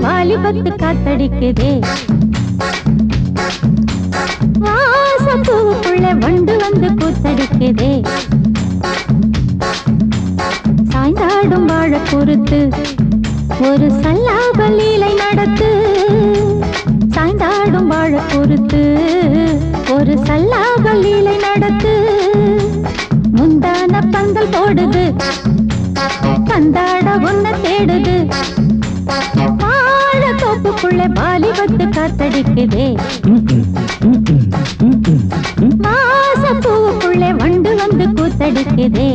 வாலிபத்து காத்தடிக்குதே. வாசப்பூவுக்குள்ள வண்டு வந்து கூத்தடிக்குதே. சாய்ந்தாடும் வாழ பொறுத்து ஒரு சல்லாப லீலை நடத்து. சாய்ந்தாடும் வாழ பொறுத்து ஒரு சல்லாப லீலை நடத்து. முந்தான பந்தல் போடுது, பந்தாட ஒன்ன தேடுது. வாழ தோப்புக்குள்ள வாலிபத்து காத்தடிக்குதே. வாசப்பூவுக்குள்ள வண்டு வந்து கூத்தடிக்குதே.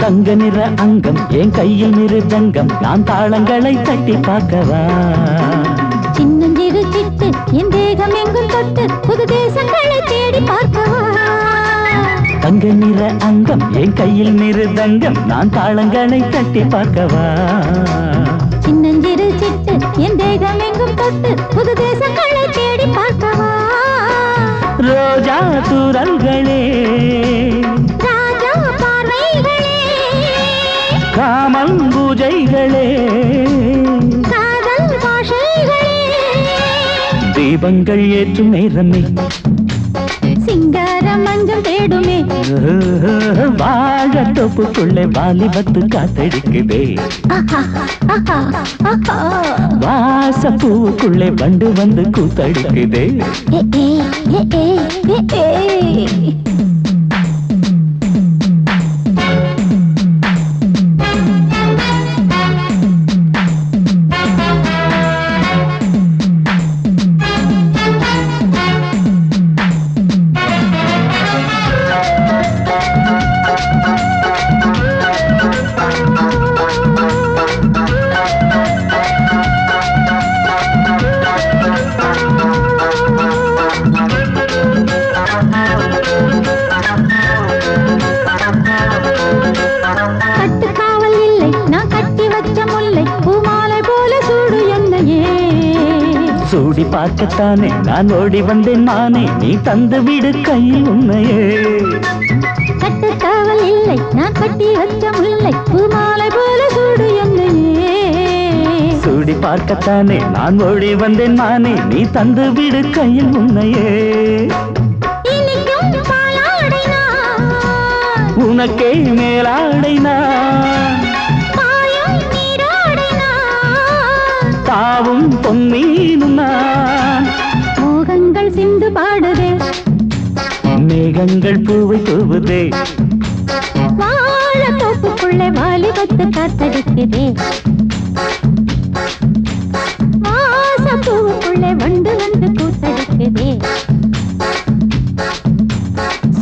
தங்க நிற அங்கம் என் கையில் மிருதங்கம், நான் தாளங்களை தட்டி பார்க்கவா. சின்னஞ்சிறு சிட்டு என் தேகம் எங்கும் தொட்டு புது தேசங்களை தேடி பார்க்கவா. தங்க நிற அங்கம் என் கையில் மிருதங்கம், நான் தாளங்களை தட்டி பார்க்கவா. சின்னஞ்சிறு சிட்டு என் தேகம் எங்கும் தொட்டு புது தேசங்களை தேடி பார்க்கவா. ரோஜா தூரல்களே, ராஜா பார்வைகளே, காமல் பூஜைகளே, காதல் பாஷைகளே, தீபங்கள் ஏற்றும் நேரமே, சிங்கார மஞ்சள் தேடுமே. வாழ தோப்புக்குள்ளே வாலிபத்து காத்தடிக்குதே. வாசப்பூவுக்குள்ளே வண்டு வந்து கூத்தடிக்குதே. கட்டுக்காவல் இல்லை நான் கட்டி வச்ச முல்லை, பூமாலை போல சூடு என்னையே. சூடி பார்க்கத்தானே நான் ஓடி வந்தேன் மானே, நீ தந்து விடு கையில் உன்னையே. கட்டுக்காவல் இல்லை நான் கட்டி வச்ச முல்லை, பூமாலை போல சூடு என்னையே. சூடி பார்க்கத்தானே நான் ஓடி வந்தேன் மானே, நீ தந்து விடு கையில் உன்னையே. இனிக்கும் பாலாடை நான், உனக்கே மேலாடை நான், பாயும் நீரோடை நான், தாவும் பொன்மீனும் நான். மோகங்கள் சிந்து பாடுதே, மேகங்கள் பூவை தூவுதே. வாழ தோப்புக்குள்ளே வாலிபத்து காத்தடிக்குதே. வாசப்பூவுக்குள்ளே வண்டு வந்து கூத்தடிக்குதே.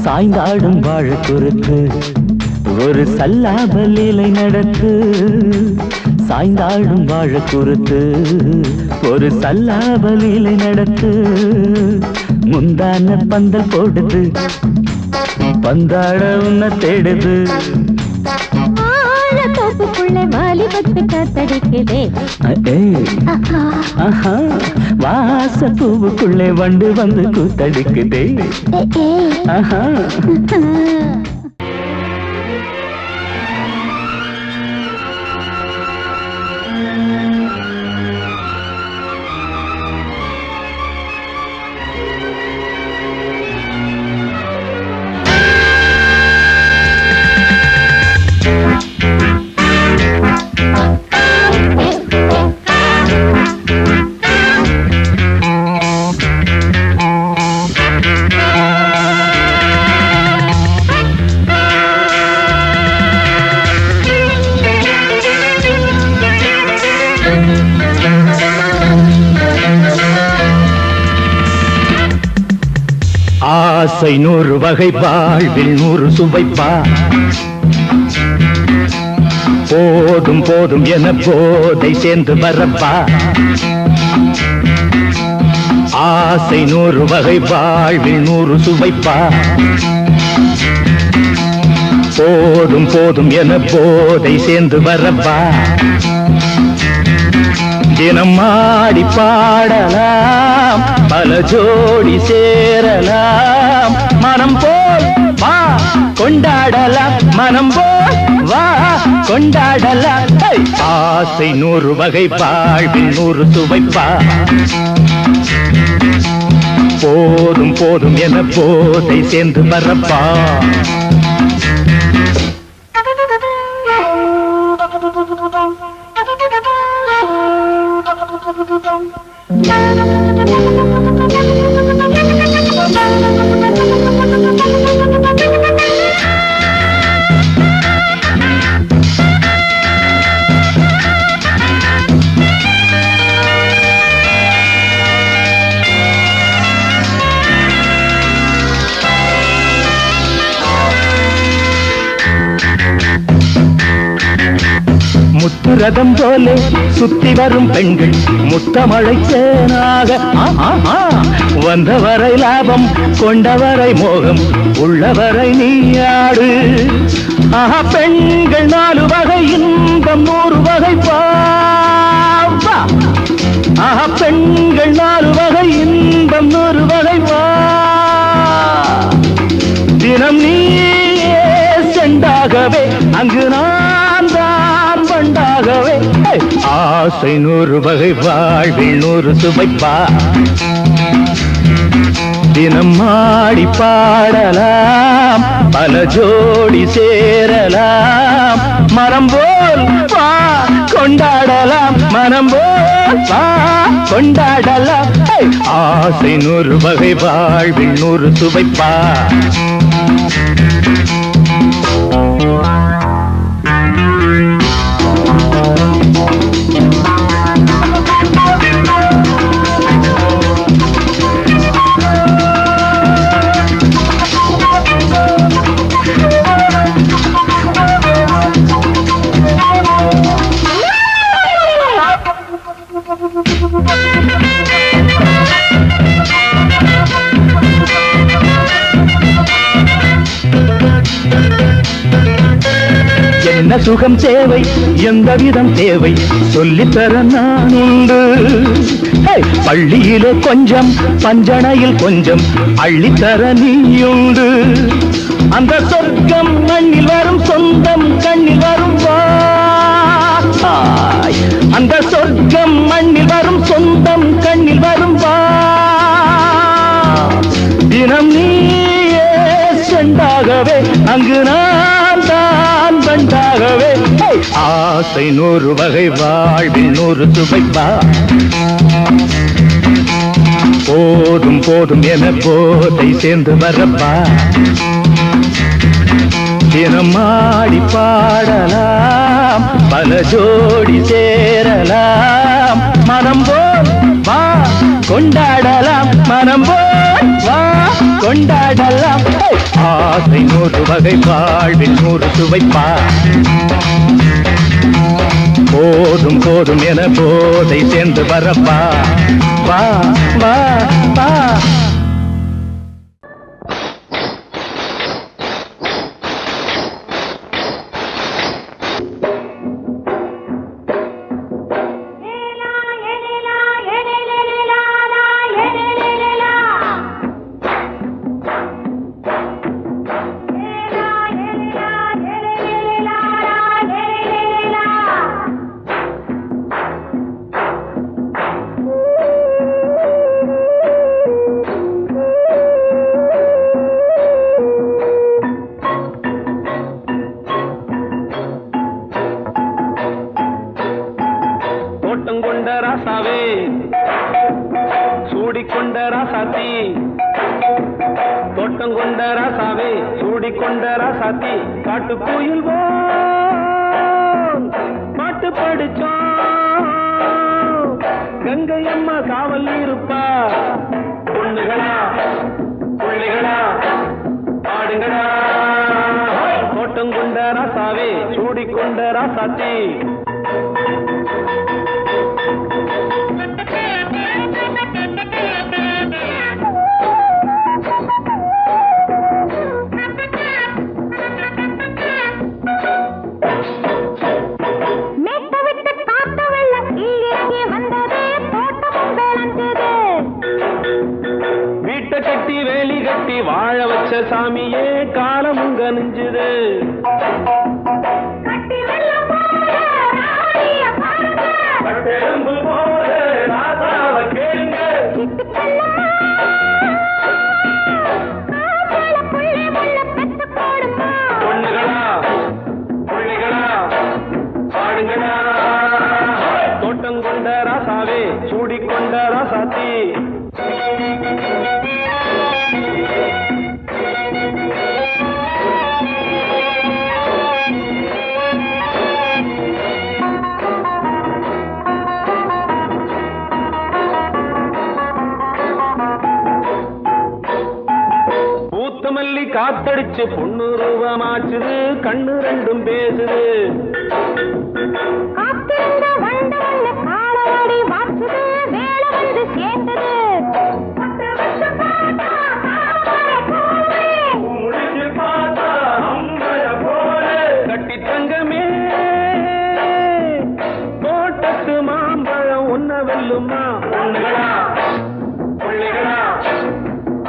சாய்ந்தாடும் வாழ குறுக்கு ஒரு சல்லாப லீலை நடத்து. சாய்ந்தாடும் வாழ குறுத்து ஒரு சல்லாப லீலை நடத்து. முந்தான பந்தல் போடுது, பந்தாட உன்ன தேடுது. வாழ தோப்புக்குள்ளே வாலிபத்து காத்தடிக்குதே. வாசப்பூவுக்குள்ளே வண்டு வந்து கூத்தடிக்குதே. ஆஹா. ஆசை 100 வகை வாழ்வில் 100 சுவைப்பா போதும் போதும் என போதை சேர்ந்து வரப்பா ஆசை 100 வகை வாழ்வில் 100 சுவைப்பா போதும் போதும் என போதை சேர்ந்து வரப்பா தினம் ஆடி பாடலாம் பல ஜோடி சேரலாம் மனம் போல் வா கொண்டாடலாம் மனம் போல் வா கொண்டாடலாம் ஆசை 100 வகை வாழ்வில் 100 சுவைப்பா போதும் போதும் என போதை சேர்ந்து வரப்பா முத்துரதம் போலே சுத்தி வரும் பெண்கள் முத்தமழை தேனாக வந்தவரை லாபம் கொண்டவரை மோகம் உள்ளவரை நீயாடு பெண்கள் 4 வகை இன்பம் 100 வகை பாவா பெண்கள் 4 வகை இன்பம் 100 வகை வா தினம் நீயே செண்டாகவே அங்கு நான் தான் வண்டாகவே ஆசை 100 வகை வாழ்வில் 100 சுவைப்பா தினம் ஆடி பாடலாம் பல ஜோடி சேரலாம் மனம் போல் வா கொண்டாடலாம் மனம் போல் வா கொண்டாடலாம் ஆசை 100 வகை வாழ்வில் 100 சுவைப்பா என்ன சுகம் தேவை எந்த விதம் தேவை சொல்லித்தர நான் உண்டு பள்ளியிலே கொஞ்சம் பஞ்சணையில் கொஞ்சம் அள்ளித்தர நீயுண்டு அந்த சொர்க்கம் மண்ணில் வரும் சொந்தம் கண்ணில் வரும் அந்த சொர்க்கம் மண்ணில் வரும் சொந்தம் கண்ணில் வரும் தினம் நீயே செண்டாகவே அங்கு நான் தான் வண்டாகவே ஆசை 100 வகை வாழ்வில் 100 சுவைப்பா போதும் போதும் என போதை சேர்ந்து வரப்பா தினம் ஆடி பாடலாம் பல ஜோடி சேரலாம் மனம் போல் வா கொண்டாடலாம் மனம் போல் வா கொண்டாடலாம் ஆசை 100 வகை வாழ்வில் 100 சுவைப்பா போதும் போதும் என போதை சேர்ந்து வரப்பா வா வா வா காட்டுக்குயில் பாட்டு படிச்சோம் கங்கை அம்மா காவல் இருப்பா பொண்ணுகளா பிள்ளைகளா சூடிக்கொண்ட ராசாத்தி வீட்டை கட்டி வேலி கட்டி வாழ வச்ச சாமியே காலமுங்க நெஞ்சுது தோட்டம் கொண்ட ராசாவே சூடிக்கொண்ட ராசாத்தி பூத்தமல்லி காத்தடிச்சு பொண்ணு ரூபமாச்சுது கண்ணு ரெண்டும் பேசுது கட்டி தங்கமே தோட்டத்து மாம்பழம் ஒன்ன வெல்லுமா பொண்ணுகளா பிள்ளைகளா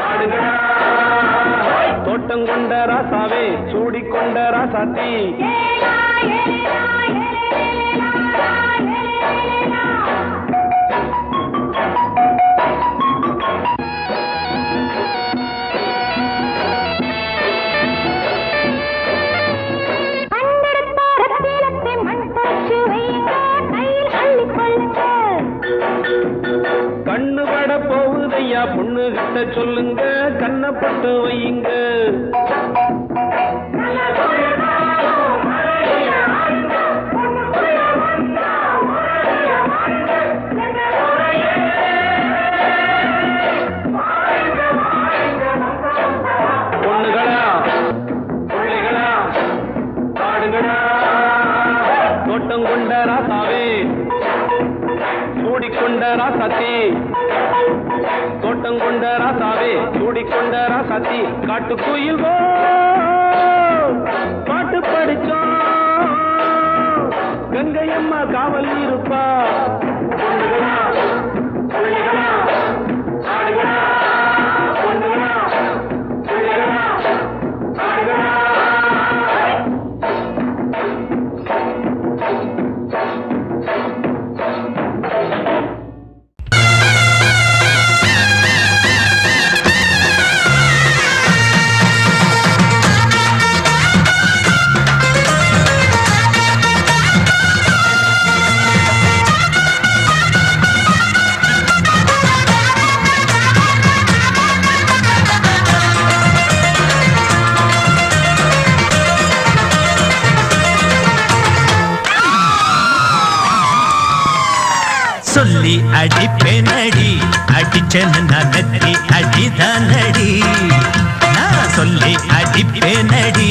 ஆடுகளா தோட்டம் கொண்ட ராசாவே சூடிக்கொண்ட ராசாத்தி கண்ணு பட போகுதையா பொண்ணு கிட்ட சொல்லுங்க கண்ணப்பட்டு வையுங்க பொண்ணுகளா பிள்ளைகளா ஆடுகளா தோட்டம் கொண்ட ராசாவே சூடிக்கொண்ட ராசாத்தி தோட்டம் கொண்ட ராசாவே சூடிக்கொண்ட ராசாத்தி காட்டு கோயில் பாட்டு படிச்சோம் கங்கையம்மா காவல் இருப்பா பொண்ணுகளா பிள்ளைகளா ஆடுகளா பொண்ணுகளா பிள்ளைகளா ஆடுகளா சொல்லி அடிப்பேனடி அடிச்சேன்னு நான் நெத்தி அடிதானடி நான் சொல்லி அடிப்பேனடி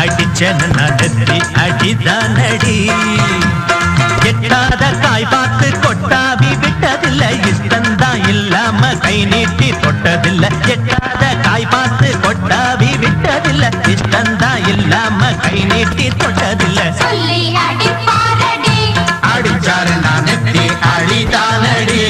அடிச்சேன்னு நான் நெத்தி அடிதானடி எட்டாத காய் பார்த்து கொட்டாவி விட்டதில்லை இஷ்டந்தான் இல்லாம கை நீட்டி தொட்டதில்லை எட்டாத காய் பார்த்து கொட்டாவி விட்டதில்லை இஷ்டந்தான் இல்லாம கை நீட்டி தொட்டதில்லை சொல்லி அடிப்பாரடி அடிச்சாரு நான் நெத்தி அழிதானடி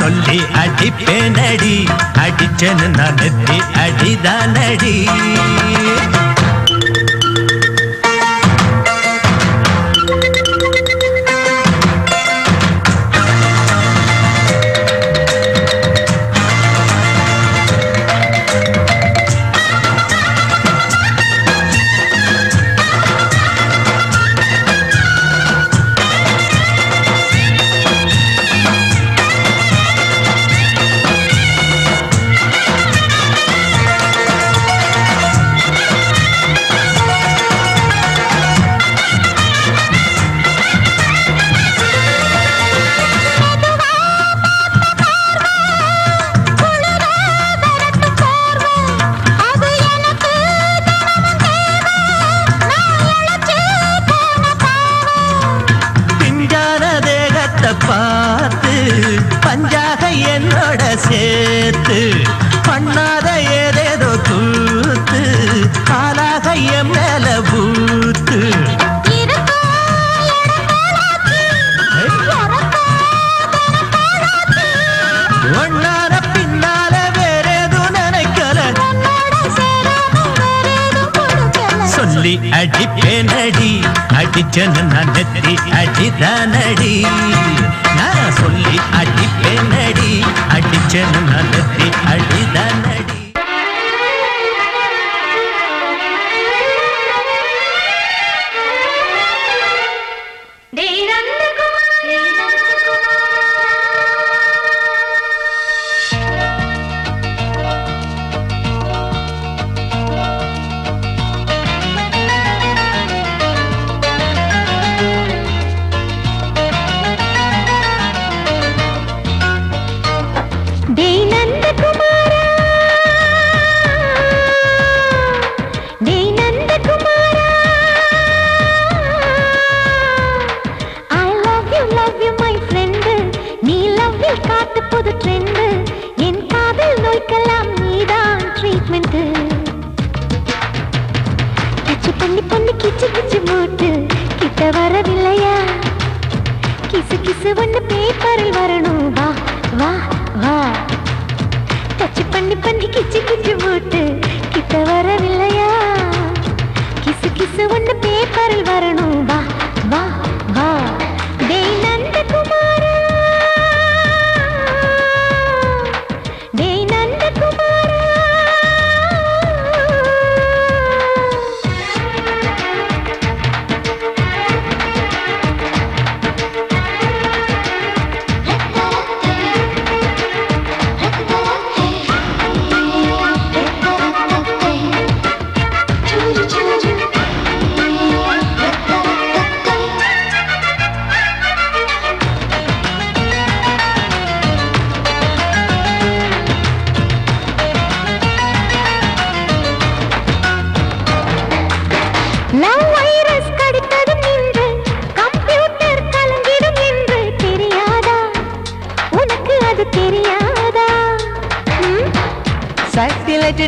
சொல்லி அடிப்பேனடி அடிச்சேன்னு நான் நெத்தி அடிதானடி பார்த்து பஞ்சாக என்னோட சேர்த்து பண்ணாத ஏதேதோ கூத்து ஆளாக என் மேல பூத்து ஒன்னார பின்னால வேறேதும் நினைக்கல சொல்லி அடிப்பேனடி அடிச்சன்னு நான் நெத்தி அடிதானடி நான் சொல்லி அடிப்பேனடி அடிச்சன்னு நான் நெத்தி அடிதானடி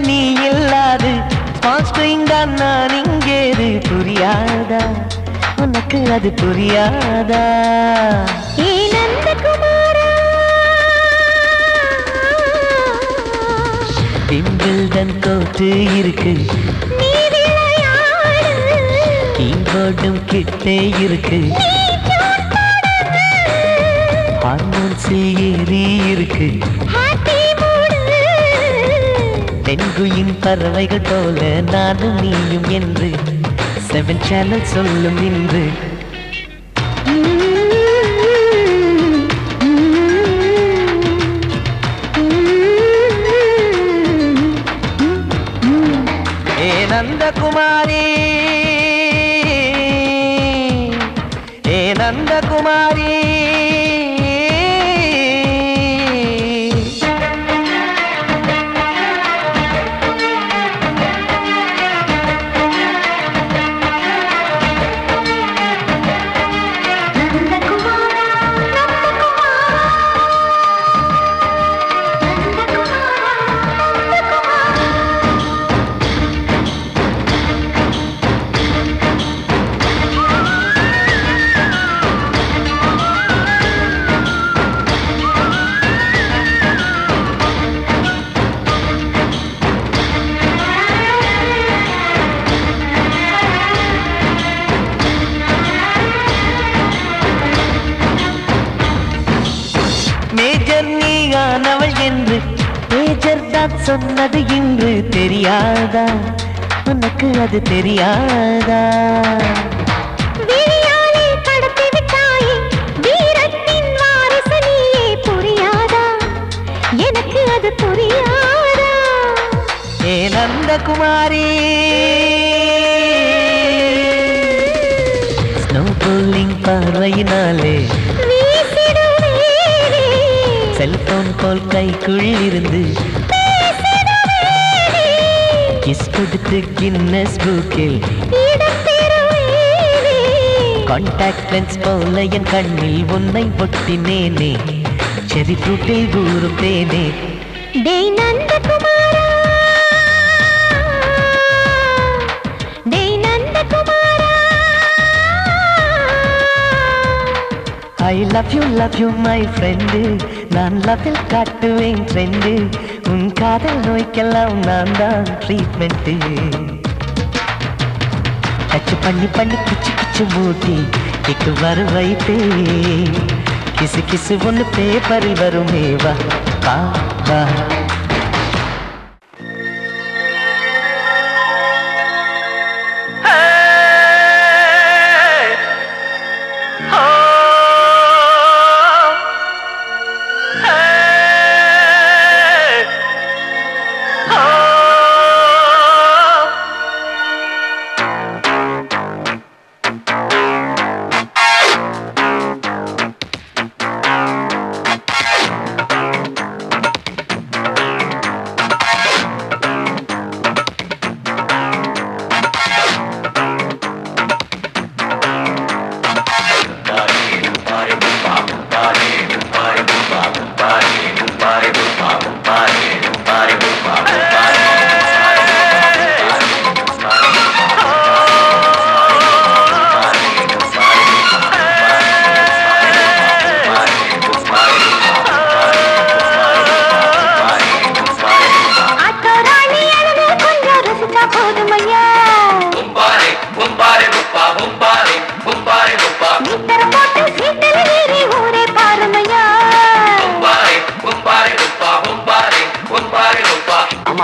நீ இல்லாது நான் இங்கேது புரியாதா உனக்கு அது புரியாதா பிம்பிள்டன் கோட்டு இருக்கு கீபோர்டும் கிட்டே இருக்கு ஹார்மோன்ஸ் ஏறி இருக்கு தென்குயின் பறவைகள் போல நானும் நீயும் என்று 7 சேனல் சொல்லும் இன்று ஏ நந்தகுமாரி ஏ நந்தகுமாரி மேஜர் நீயானவள் என்று மேஜர் தான் சொன்னது இன்று தெரியாதா உனக்கு அது தெரியாதா விழியாலே கடத்தி விட்டாயே வீரத்தின் வாரிசு நீயே புரியாதா எனக்கு அது புரியாதா ஏ நந்தகுமாரி ஸ்னோ போலிங் பார்வையினாலே செல்போன் போல் கைக்குள் இருந்து கிஸ் கொடுத்து கின்னஸ் புக்கில் கான்டாக்ட் லென்ஸ் போல என் கண்ணில் உன்னை ஒட்டினேனே செரி ஃப்ரூட்டில் ஊறும் தேனே டேய் நந்தகுமாரா டேய் நந்தகுமாரா I love you my friend நான் லவ்வில் காட்டுவேன் ட்ரெண்டு உன் காதல் நோய்க்கெல்லாம் நான் தான் ட்ரீட்மெண்ட்டு டச் பண்ணி பண்ணி கிச்சு கிச்சு மூட்டி கிக்கு வர வைத்தே கிசு கிசு ஒன்று பேப்பரில் வருமே வா வா வா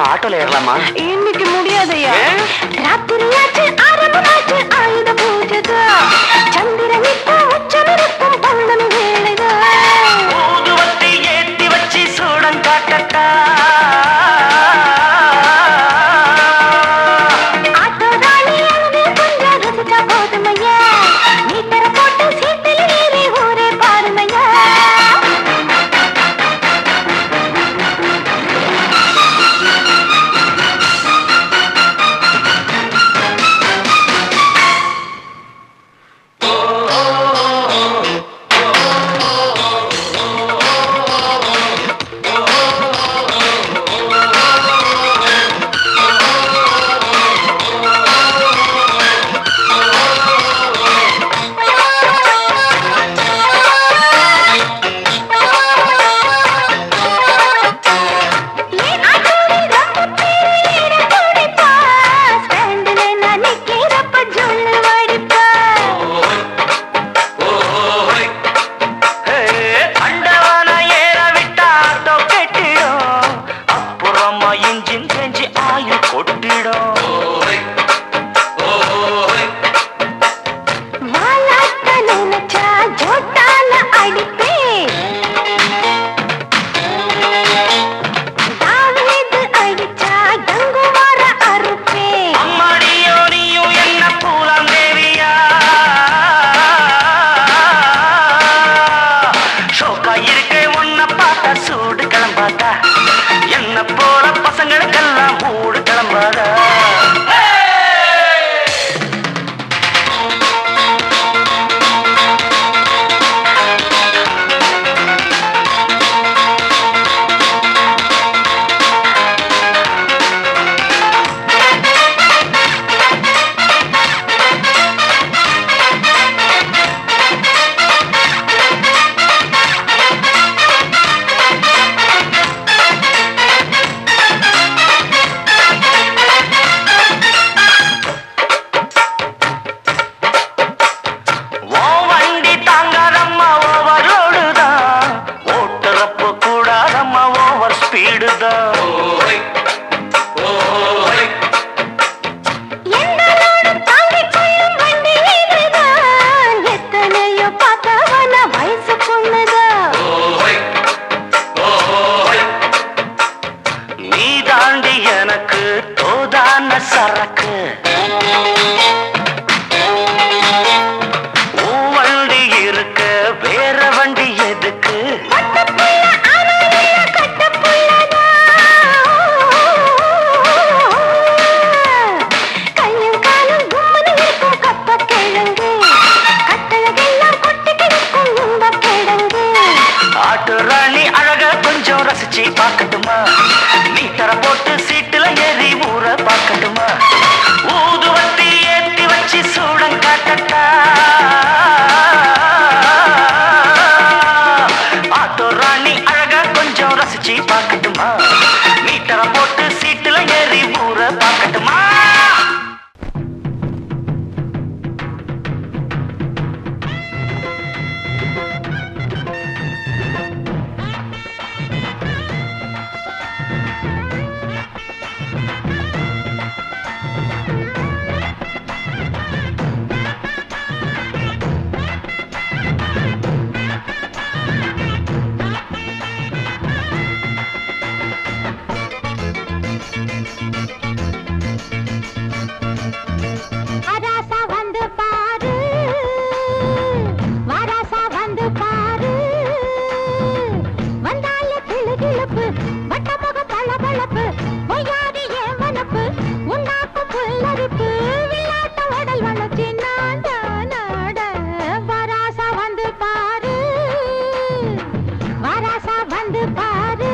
ஆட்டோல ஏறலாமா இன்னைக்கு முடியாதையா ராத்திரியாச்சு ஆரம்பமாச்சு ஆயுத பூஜைதா சந்திரன் இப்போ உச்சமிருக்கும் பௌர்ணமி வேளைதா ஊதுவத்தி ஏத்தி வச்சு சூடம் காட்டட்டா ஆட்டோ ராணி அங்கே கொஞ்சம் ருசிச்சா போதுமையா மீட்டரை போட்டு சீட்டில் ஏறி ஊரே பாருமையா ராணி அழக கொஞ்சம் ரசிச்சு பார்க்கட்டுமா மீட்டர போட்டு சீட்டுல ஏறி ஊற பார்க்கட்டுமா ஊதுவத்தி ஏத்தி வச்சு சூடம் காட்டட்டா ஆட்டோ ராணி அழக கொஞ்சம் ரசிச்சு பார்க்கட்டுமா மீட்டர போட்டு சீட்டுல ஏறி ஊற பார்க்கட்டுமா வராசா வந்து பாரு வராசா வந்து பாரு வந்தால கிளுகிளுப்பு வட்டமுக பளபளப்பு பொய்யாரி ஏன் வனப்பு உன்னாக்கும் புல்லரிப்பு விளையாட்ட உடல் வளர்ச்சி நாட நாட வராசா வந்து பாரு வராசா வந்து பாரு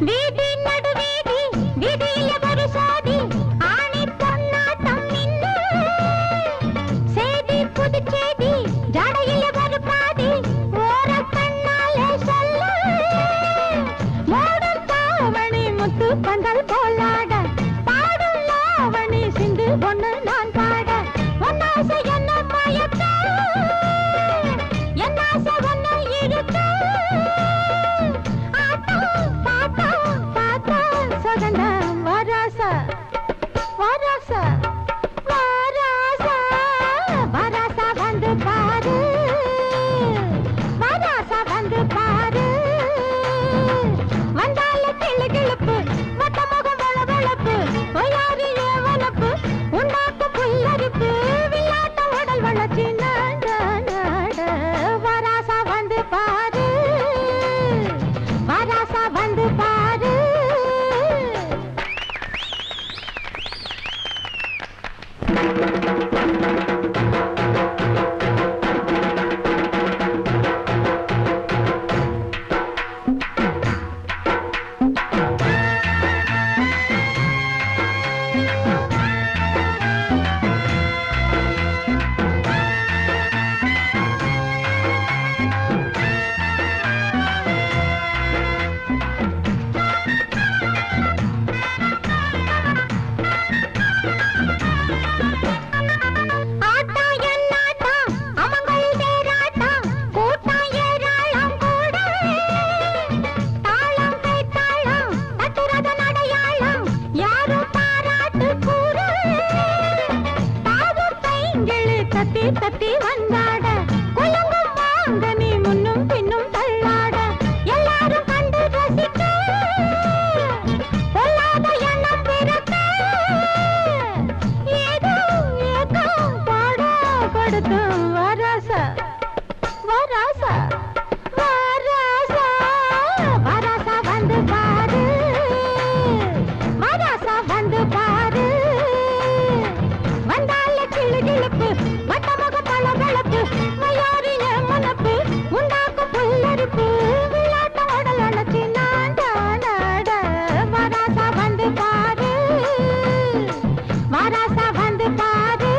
வீதி நடுவீதி வீதியில ஒரு சாதி ஆணி பொன்னாட்டம் நின்னு சேதி புதுச்சேதி ஜடையில ஒரு பாதி ஓர கண்ணாலே சொல்ல மூடும் தாவணி முத்து பந்தல் போலாட பாடும் லாவணி சிந்து ஒண்ணு நான் பாட ஒன்னாசை என்ன மயக்க என்னாசை ஒண்ணு இருக்க வராசா வராசா வராசா வராசா வந்து பாரு வராசா வந்து பாரு வந்தால கிளுகிளுப்பு வட்டமுகம் வளவளப்பு பொய்யாரி ஏவனப்பு உன்னாக்கு புல்லரிப்பு விளையாட்ட உடல் வளர்ச்சி நாட நாட வராசா வந்து பாரு வராசா வந்து பாரு ஆட்டா என்னாட்டா அமங்கள் தேராட்டா கூட்டம் ஏராளம் கூட தாளம் கை தாளம் தட்டுறது நடையாளம் யாரும் பாராட்டு கூற தாவும் பைங்கிளி தத்தி தத்தி வந்தாட குலுங்கும் வாங்கனி முன்னும் பின்னும் தள்ளாட எல்லாரும் கண்டு ரசிக்க பொல்லாத எண்ணம் பிறக்க ஏதோ ஏதோ பாட படுத்து வராசா வராசா வராசா வராசா வந்து பாரு வராசா வந்து பாரு வந்தால கிளுகிளுப்பு வட்டமுக பளபளப்பு மயாரி மனப்பு உண்டாக்கும் புல்லரிப்பு விளையாட்ட உடல் அழைச்சி நாட நாட வராசா வந்து பாரு வராசா வந்து பாரு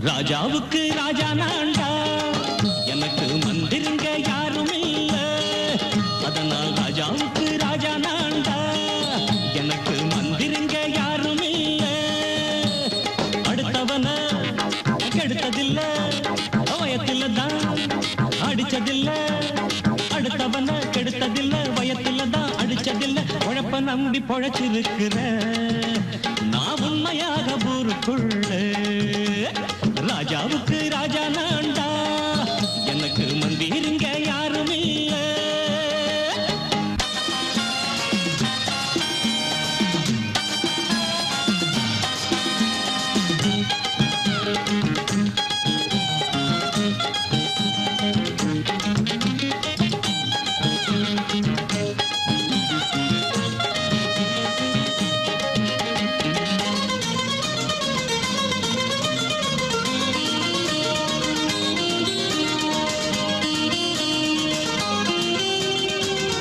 ராஜாவுக்கு ராஜா நான்டா, எனக்கு மந்திருங்க யாரும் இல்ல. அதனால் ராஜாவுக்கு ராஜா நான்டா, எனக்கு மந்திருங்க யாரும் இல்ல. அடுத்தவன கெடுத்ததில்ல, வயத்தில தான் அடிச்சதில்ல. அடுத்தவன கெடுத்ததில்ல, வயத்தில தான் அடிச்சதில்ல. உழைப்ப நம்பி பொழைச்சிருக்கிற நான் உண்மையாக ஊருக்குள்ள. ராஜாவுக்கு ராஜா நான்டா, எனக்கு மந்திருங்க யாரும் இல்ல.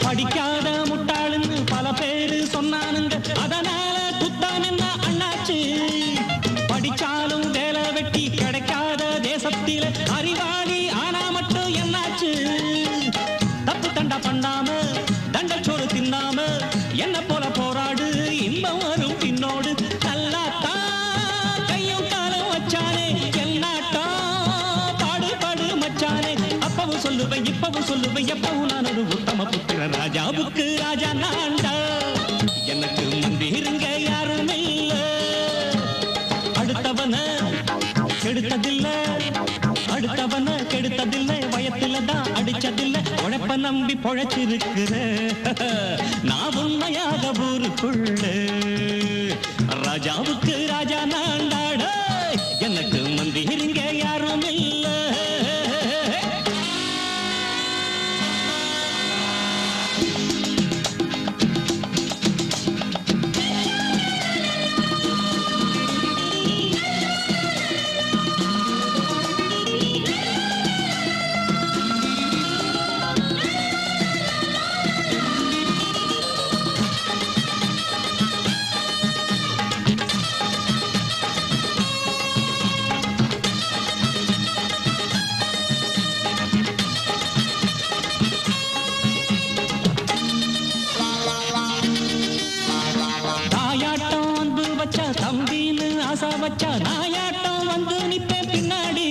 படிக்காத முட்டாளுன்னு பல பேரு சொன்னானுங்க, அதனால குத்தான் என்ன அண்ணாச்சு. படிச்சாலும் வேலை வெட்டி கிடைக்காத தேசத்தில அறிவாளி ஆனா மட்டும் என்னாச்சு. தப்பு தண்டா பண்ணாம தண்டச்சோறு தின்னாம என்ன போல போராடு, இன்பம் வரும் பின்னோடு. நல்லாத்தான் கையும் காலம் வச்சானே, என்னாட்டா பாடு பாடு மச்சானே. அப்பவும் சொல்லுவேன் இப்பவும் சொல்லுவேன், எப்பவும் நான் ஒரு உத்தம புத்திர. ராஜாவுக்கு ராஜா நான்டா, எனக்கு மந்திருங்க யாரும் இல்ல. அடுத்தவன கெடுத்ததில்ல, அடுத்தவன கெடுத்ததில்ல. வயத்தில தான் அடிச்சதில்ல. உழைப்ப நம்பி பொழைச்சிருக்கிற நான் உண்மையாக ஊருக்குள்ள. ராஜாவுக்கு ராஜா நான்டாட, எனக்கு மந்திருங்க யாரும் இல்ல. தம்பின்னு ஆசா வச்சா நாயாட்டம் வந்து நிப்பேன் பின்னாடி.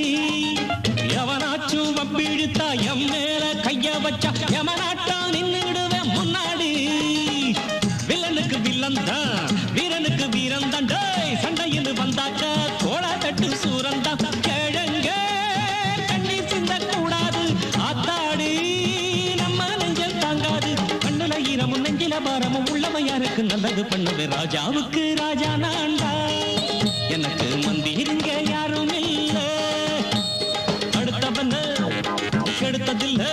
எவனாச்சும் வப்பிழுத்தா எம் மேல கைய வச்சா எவனாட்டம் நின்னுடுவேன் முன்னாடி. வில்லனுக்கு வில்லன் தான், வீரனுக்கு வீரன் தான். சண்டையில் வந்தாக்க கோலா தட்டு சூரன் தான். கிழங்க தண்ணி சிந்த கூடாது, ஆத்தாடி நம்ம நெஞ்சல் தாங்காது. கண்ணுல ஈரமும் நெஞ்சில பாரமும் உள்ளவன் யாருக்கு நல்லது பண்ணுவேன். ராஜாவுக்கு ராஜா நான்டா, எனக்கு மந்திருங்க யாரும் இல்ல. அடுத்தவன கெடுத்ததில்ல,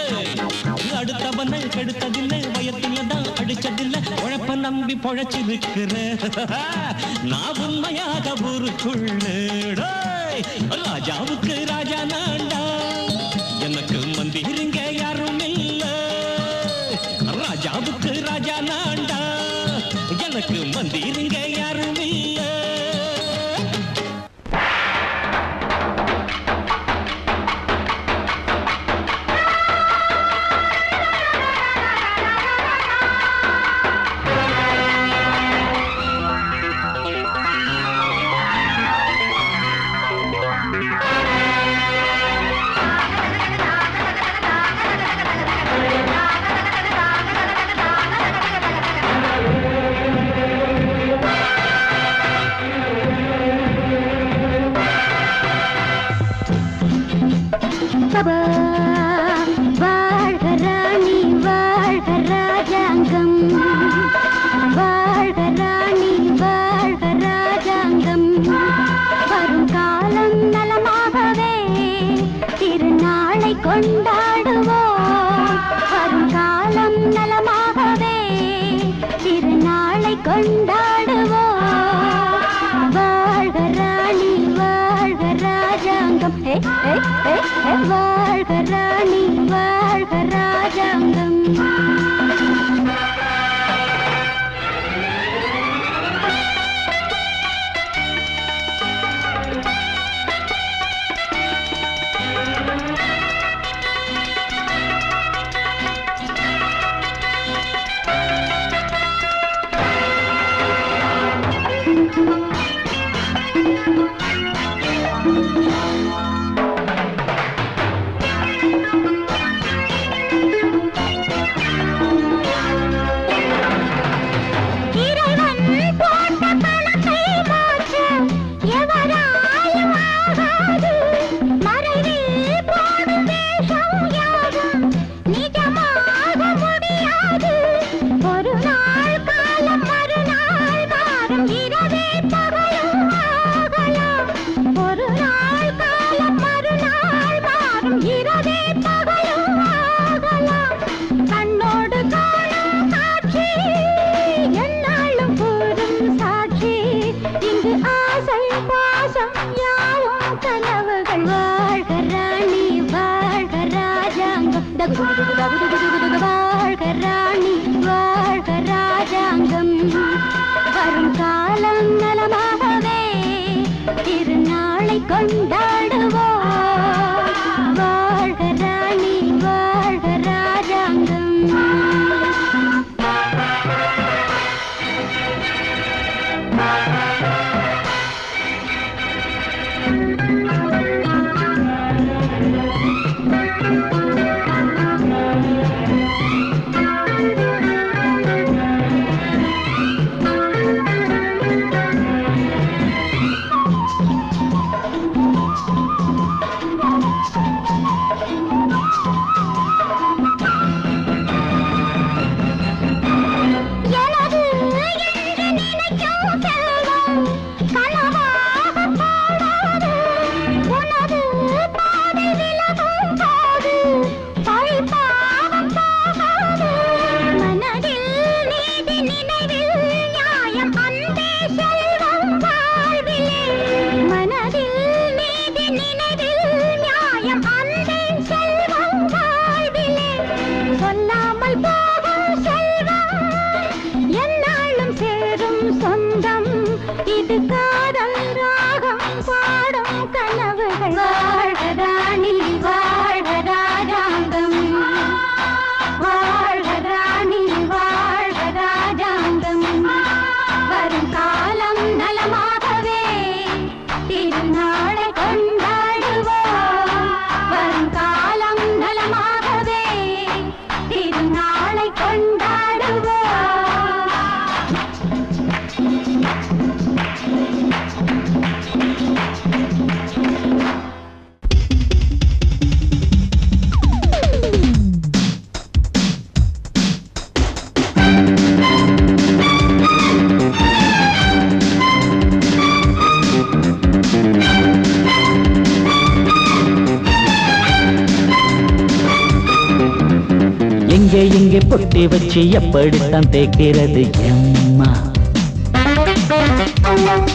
அடுத்தவன கெடுத்ததில்லை. வயத்தில தான் அடிச்சதில்ல. உழைப்ப நம்பி பொழைச்சிருக்கிற நான் உண்மையாக ஊருக்குள்ள. ராஜாவுக்கு ராஜா நான்டா, எனக்கு மந்திருங்க யாரும் இல்ல. ராஜாவுக்கு ராஜா நான்டா, எனக்கு மந்திருங்க யாரும் இல்ல. வாழ்க ராணி வாழ்க ராஜாங்கம், வாழ்க ராணி வாழ்க ராஜாங்கம். வரும் காலம் நலமாகவே திருநாளை கொண்டாடுவோம். வரும் காலம் நலமாகவே திருநாளை கொண்டாடுவோம். வாழ்க ராணி வாழ்க ராணி வாழ்க ராஜாங்கம் வாழ்க ராணி வாழ்க ராஜாங்கம் வரும் காலம் நலமாகவே திருநாளை கொண்டாடுவோம் வாழ்க ராணி வாழ்க ராஜாங்கம் இங்கே பொட்டி வச்சு எப்படித்தான் தேக்கிறது எம்மா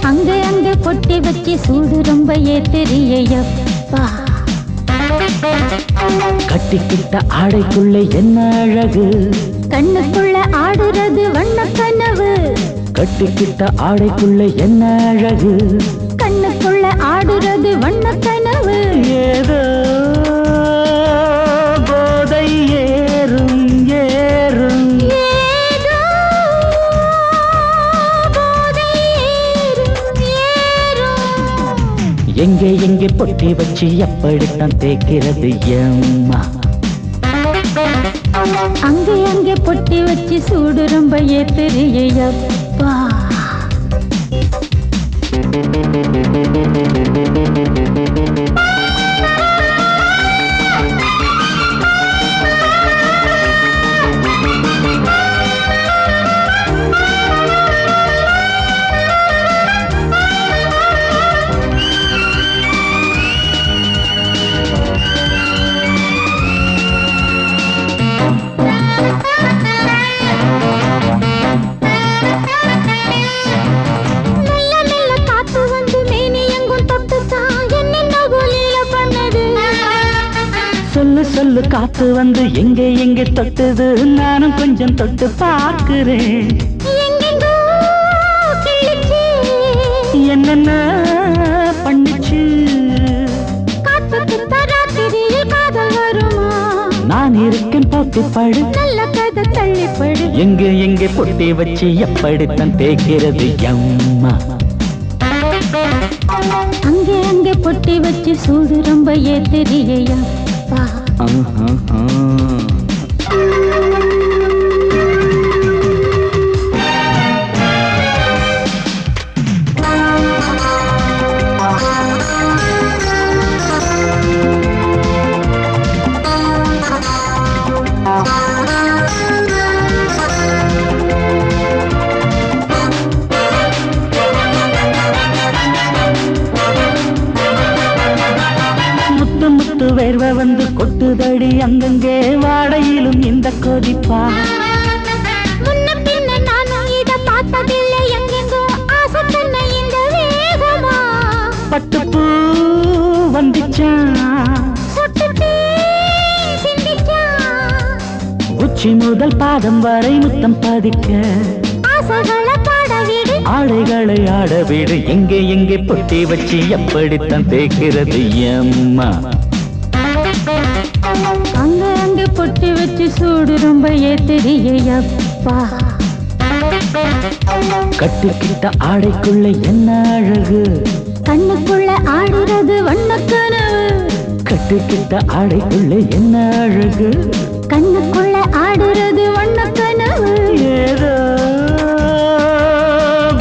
அங்க அங்க பொட்டி வச்சு சூடு ரொம்ப ஏத்தெரியப்பா கட்டிக்கிட்ட ஆடைக்குள்ள என்ன அழகு கண்ணுக்குள்ள ஆடுறது வண்ண கனவு கட்டிக்கிட்ட ஆடைக்குள்ள என்ன அழகு கண்ணுக்குள்ள ஆடுறது வண்ண கனவு ஏதோ போதை ஏறும் ஏறும் ஏதோ போதை ஏறும் ஏறும் எங்கே பொட்டி வச்சு எப்படித்தான் தேக்கிறது எம்மா அங்கே அங்கே பொட்டி வச்சு சூடு ரொம்ப ஏத்தெரியப்பா மெல்ல மெல்ல காத்து வந்து மேனி எங்கும் தொட்டுத்தான் என்னென்ன சொல்லு சொல்லு காத்து வந்து எங்கே எங்கே தொட்டுது நானும் கொஞ்சம் தொட்டு பார்க்கிறேன் எங்கெங்கோ கிழிச்சு என்னென்ன பண்ணிச்சு காத்துக்கு ராத்திரியில் காதல் வருமா நான் இருக்கேன் போட்டு படு நல்ல கதை தள்ளிப்படு எங்கே எங்கே பொட்டி வச்சு எப்படித்தான் தேய்க்கிறது அம்மா அங்கே அங்கே பொட்டி வச்சு சூடு ரொம்ப ஏத்தெரியையா பா வேர்வை வந்து கொட்டுதடி அங்கங்கே வாடையிலும் இந்த கொதிப்பா முன்ன பின்ன நானும் இத பார்த்ததில்லை எங்கெங்கோ ஆசை தன்னை இந்த வேகமா பட்டுப்பூ வந்துச்சா சொட்டுட்டே சிந்திச்சா உச்சி முதல் பாதம் வரை முத்தம் பதிக்க ஆசைகளை பாட விடு ஆடைகளை ஆட விடு எங்கே எங்கே பொட்டி வச்சு எப்படித்தான் தேய்க்கிறது அம்மா அங்க அங்க பொட்டி வச்சு சூடு ரொம்ப ஏத்தெரியப்பா கட்டிக்கிட்ட ஆடைக்குள்ள என்ன அழகு கண்ணுக்குள்ள ஆடுறது வண்ணக்கனவு கட்டிக்கிட்ட ஆடைக்குள்ள என்ன அழகு கண்ணுக்குள்ள ஆடுறது வண்ணக்கனவு ஏதோ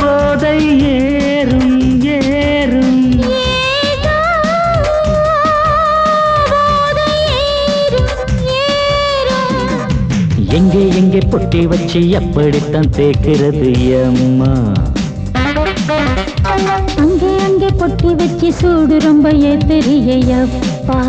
போதை ஏறும் ஏறும் ஏதோ போதை ஏறும் ஏறும் எங்கே எங்கே பொட்டி வச்சு எப்படித்தான் தேய்க்கிறது அம்மா அங்கே அங்கே பொட்டி வச்சு சூடு ரொம்ப ஏத்தெரியப்பா